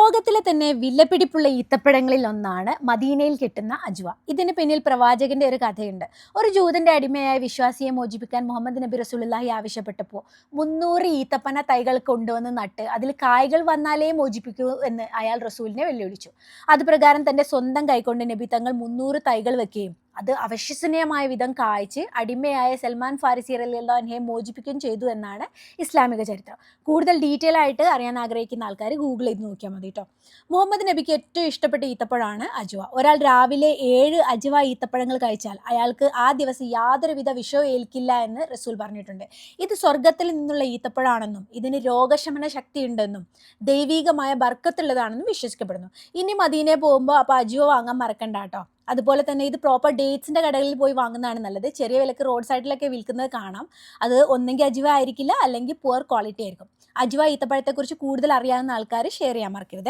ലോകത്തിലെ തന്നെ വിലപിടിപ്പുള്ള ഈത്തപ്പഴങ്ങളിൽ ഒന്നാണ് മദീനയിൽ കിട്ടുന്ന അജ്വ. ഇതിന് പിന്നിൽ പ്രവാചകന്റെ ഒരു കഥയുണ്ട്. ഒരു ജൂതന്റെ അടിമയായ വിശ്വാസിയെ മോചിപ്പിക്കാൻ മുഹമ്മദ് നബി റസൂലുള്ളാഹി ആവശ്യപ്പെട്ടപ്പോൾ 300 ഈത്തപ്പന തൈകൾ കൊണ്ടുവന്ന് നട്ട് അതിൽ കായ്കൾ വന്നാലേ മോചിപ്പിക്കൂ എന്ന് അയാൾ റസൂലിനെ വെല്ലുവിളിച്ചു. അതുപ്രകാരം തന്റെ സ്വന്തം കൈകൊണ്ട് നബി തങ്ങൾ 300 തൈകൾ വെക്കുകയും അത് അവിശ്വസനീയമായ വിധം കായ്ച്ച് അടിമയായ സൽമാൻ ഫാരിസി റളിയല്ലാഹു അൻഹയെ മോചിപ്പിക്കുകയും ചെയ്തു എന്നാണ് ഇസ്ലാമിക ചരിത്രം. കൂടുതൽ ഡീറ്റെയിൽ ആയിട്ട് അറിയാൻ ആഗ്രഹിക്കുന്ന ആൾക്കാർ ഗൂഗിൾ ചെയ്ത് നോക്കിയാൽ മതി കേട്ടോ. മുഹമ്മദ് നബിക്ക് ഏറ്റവും ഇഷ്ടപ്പെട്ട ഈത്തപ്പഴമാണ് അജ്വ. ഒരാൾ രാവിലെ 7 അജ്വ ഈത്തപ്പഴങ്ങൾ കഴിച്ചാൽ അയാൾക്ക് ആ ദിവസം യാതൊരുവിധ വിഷവും ഏൽക്കില്ല എന്ന് റസൂൽ പറഞ്ഞിട്ടുണ്ട്. ഇത് സ്വർഗത്തിൽ നിന്നുള്ള ഈത്തപ്പഴമാണെന്നും ഇതിന് രോഗശമന ശക്തി ഉണ്ടെന്നും ദൈവികമായ ബർക്കത്തുള്ളതാണെന്നും വിശ്വസിക്കപ്പെടുന്നു. ഇനി മദീനയിൽ പോകുമ്പോൾ അപ്പോൾ അജ്വ വാങ്ങാൻ മറക്കണ്ട കേട്ടോ. അതുപോലെ തന്നെ ഇത് പ്രോപ്പർ ഡേറ്റ്സിൻ്റെ കടകളിൽ പോയി വാങ്ങുന്നതാണ് നല്ലത്. ചെറിയ വിലക്ക് റോഡ് സൈഡിലൊക്കെ വിൽക്കുന്നത് കാണാം. അത് ഒന്നെങ്കിൽ അജ്വ ആയിരിക്കില്ല, അല്ലെങ്കിൽ പുവർ ക്വാളിറ്റി ആയിരിക്കും. അജ്വ ഈത്തപ്പഴത്തെക്കുറിച്ച് കൂടുതൽ അറിയാവുന്ന ആൾക്കാർ ഷെയർ ചെയ്യാൻ മറക്കരുത്.